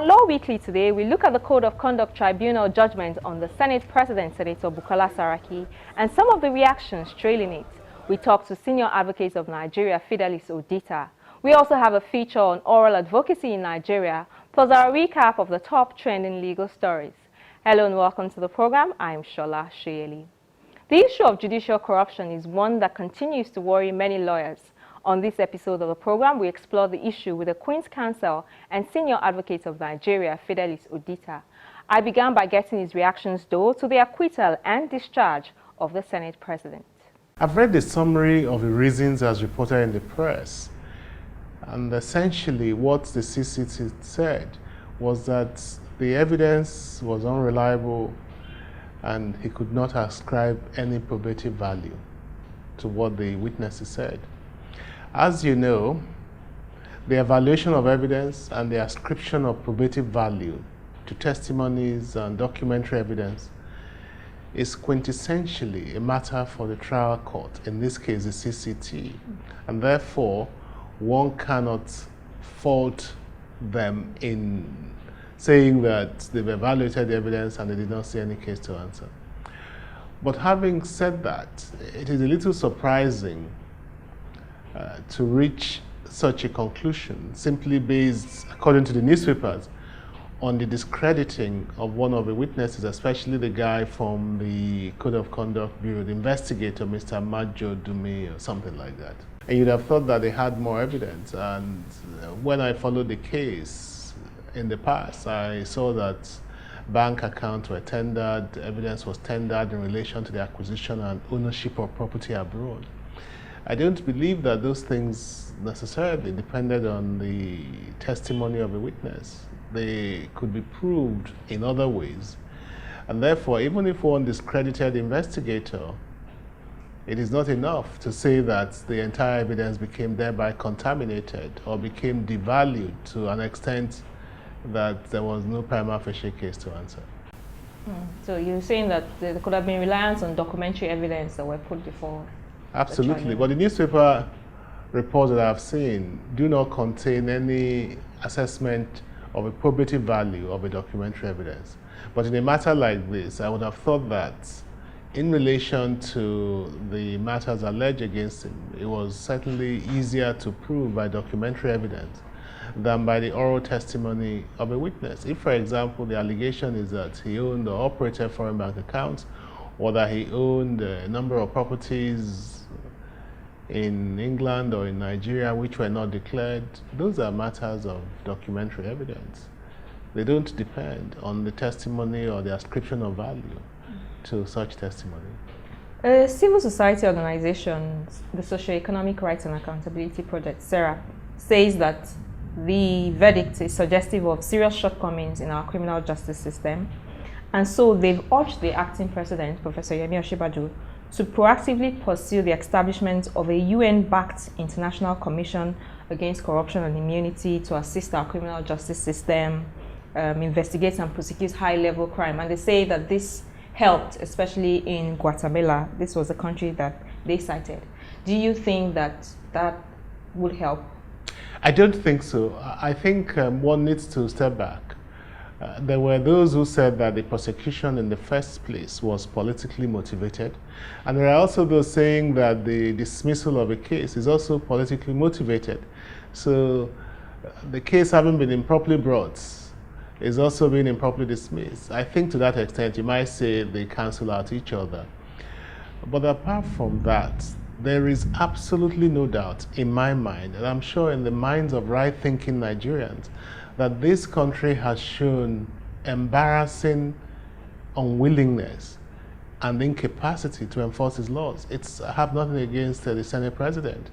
On Law Weekly today, we look at the Code of Conduct Tribunal judgment on the Senate President, Senator Bukola Saraki, and some of the reactions trailing it. We talk to Senior Advocate of Nigeria, Fidelis Oditah. We also have a feature on oral advocacy in Nigeria, plus our recap of the top trending legal stories. Hello and welcome to the program. I'm Shola Shoyeli. The issue of judicial corruption is one that continues to worry many lawyers. On this episode of the program, we explore the issue with the Queen's Counsel and Senior Advocate of Nigeria, Fidelis Oditah. I began by getting his reactions, though, to the acquittal and discharge of the Senate President. I've read the summary of the reasons as reported in the press, and essentially what the CCT said was that the evidence was unreliable and he could not ascribe any probative value to what the witnesses said. As you know, the evaluation of evidence and the ascription of probative value to testimonies and documentary evidence is quintessentially a matter for the trial court, in this case the CCT, and therefore one cannot fault them in saying that they've evaluated the evidence and they did not see any case to answer. But having said that, it is a little surprising to reach such a conclusion simply based, according to the newspapers, on the discrediting of one of the witnesses, especially the guy from the Code of Conduct Bureau, the investigator, Mr. Majo Dume or something like that. And you'd have thought that they had more evidence. And when I followed the case in the past, I saw that bank accounts were tendered, evidence was tendered in relation to the acquisition and ownership of property abroad. I don't believe that those things necessarily depended on the testimony of a witness. They could be proved in other ways. And therefore, even if one discredited the investigator, it is not enough to say that the entire evidence became thereby contaminated or became devalued to an extent that there was no prima facie case to answer. So you're saying that there could have been reliance on documentary evidence that were put before? Absolutely, but the newspaper reports that I've seen do not contain any assessment of a probative value of a documentary evidence. But in a matter like this, I would have thought that in relation to the matters alleged against him, it was certainly easier to prove by documentary evidence than by the oral testimony of a witness. If, for example, the allegation is that he owned or operated foreign bank accounts, or that he owned a number of properties in England or in Nigeria which were not declared, those are matters of documentary evidence. They don't depend on the testimony or the ascription of value to such testimony. A civil society organization, the Socio-Economic Rights and Accountability Project, SERA, says that the verdict is suggestive of serious shortcomings in our criminal justice system. And so they've urged the acting president, Professor Yemi Osinbajo, to proactively pursue the establishment of a UN-backed international commission against corruption and immunity to assist our criminal justice system, investigate and prosecute high-level crime. And they say that this helped, especially in Guatemala. This was a country that they cited. Do you think that that would help? I don't think so. I think one needs to step back. There were those who said that the prosecution in the first place was politically motivated, and there are also those saying that the dismissal of a case is also politically motivated. So the case having been improperly brought is also being improperly dismissed. I think to that extent you might say they cancel out each other. But apart from that, there is absolutely no doubt in my mind, and I'm sure in the minds of right-thinking Nigerians, that this country has shown embarrassing unwillingness and incapacity to enforce its laws. I have nothing against the Senate President,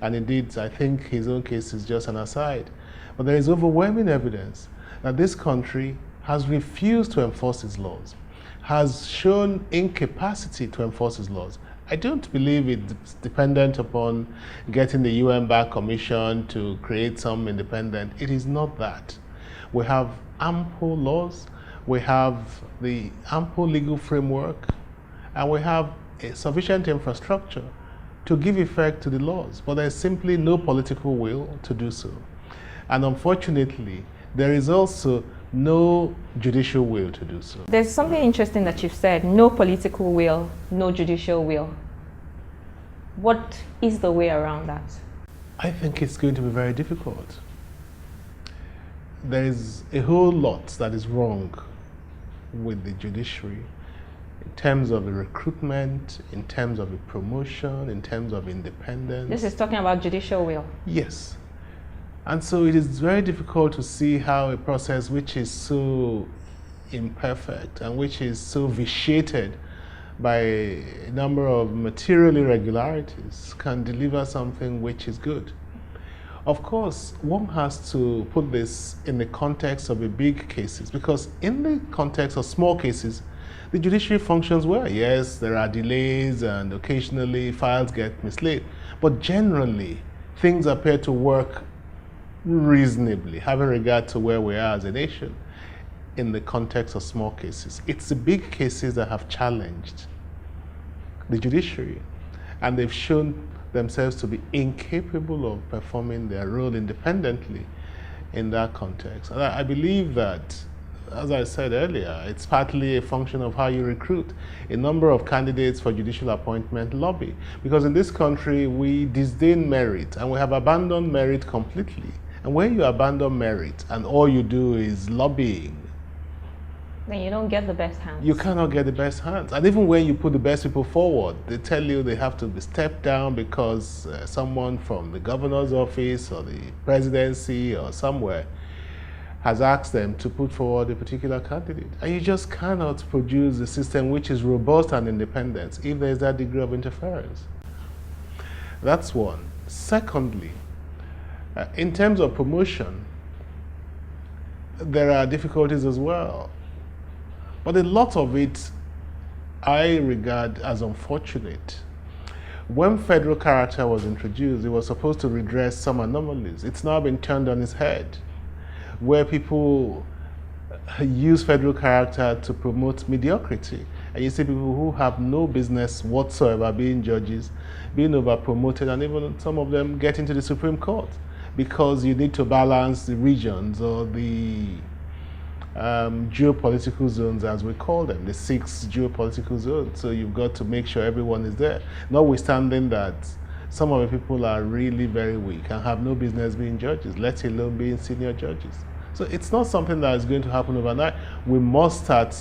and indeed I think his own case is just an aside. But there is overwhelming evidence that this country has refused to enforce its laws, has shown incapacity to enforce its laws. I don't believe it's dependent upon getting the UN-backed commission to create some independent. It is not that. We have ample laws, we have the ample legal framework, and we have a sufficient infrastructure to give effect to the laws, but there's simply no political will to do so. And unfortunately, there is also no judicial will to do so. There's something interesting that you've said, no political will, no judicial will. What is the way around that? I think it's going to be very difficult. There is a whole lot that is wrong with the judiciary in terms of the recruitment, in terms of the promotion, in terms of independence. This is talking about judicial will. Yes. And so it is very difficult to see how a process which is so imperfect and which is so vitiated by a number of material irregularities can deliver something which is good. Of course, one has to put this in the context of the big cases, because in the context of small cases, the judiciary functions well. Yes, there are delays and occasionally files get mislaid, but generally things appear to work reasonably, having regard to where we are as a nation in the context of small cases. It's the big cases that have challenged the judiciary, and they've shown themselves to be incapable of performing their role independently in that context. And I believe that, as I said earlier, it's partly a function of how you recruit. A number of candidates for judicial appointment lobby, because in this country we disdain merit and we have abandoned merit completely. And when you abandon merit and all you do is lobbying, then you don't get the best hands. You cannot get the best hands. And even when you put the best people forward, they tell you they have to be stepped down because someone from the governor's office or the presidency or somewhere has asked them to put forward a particular candidate. And you just cannot produce a system which is robust and independent if there is that degree of interference. That's one. Secondly, in terms of promotion, there are difficulties as well. But a lot of it I regard as unfortunate. When federal character was introduced, it was supposed to redress some anomalies. It's now been turned on its head, where people use federal character to promote mediocrity. And you see people who have no business whatsoever being judges, being over-promoted, and even some of them get into the Supreme Court because you need to balance the regions or the geopolitical zones, as we call them, the 6 geopolitical zones. So you've got to make sure everyone is there, notwithstanding that some of the people are really very weak and have no business being judges, let alone being senior judges. So it's not something that is going to happen overnight. We must start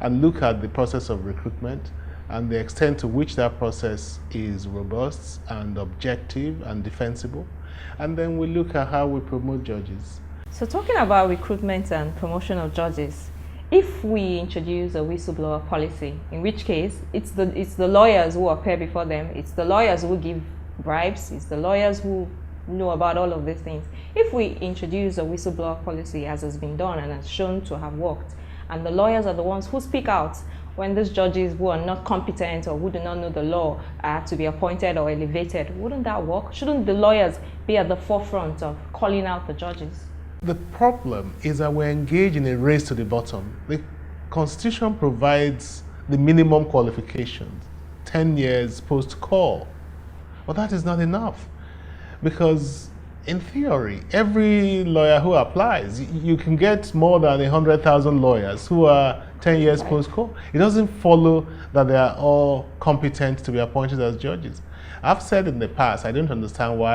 and look at the process of recruitment and the extent to which that process is robust and objective and defensible. And then we look at how we promote judges. So talking about recruitment and promotion of judges, if we introduce a whistleblower policy, in which case it's the lawyers who appear before them, it's the lawyers who give bribes, it's the lawyers who know about all of these things. If we introduce a whistleblower policy as has been done and has shown to have worked, and the lawyers are the ones who speak out when these judges who are not competent or who do not know the law are to be appointed or elevated, wouldn't that work? Shouldn't the lawyers be at the forefront of calling out the judges? The problem is that we're engaged in a race to the bottom. The Constitution provides the minimum qualifications, 10 years post-call. But that is not enough, because in theory, every lawyer who applies, you can get more than 100,000 lawyers who are 10 years post-call. It doesn't follow that they are all competent to be appointed as judges. I've said in the past, I don't understand why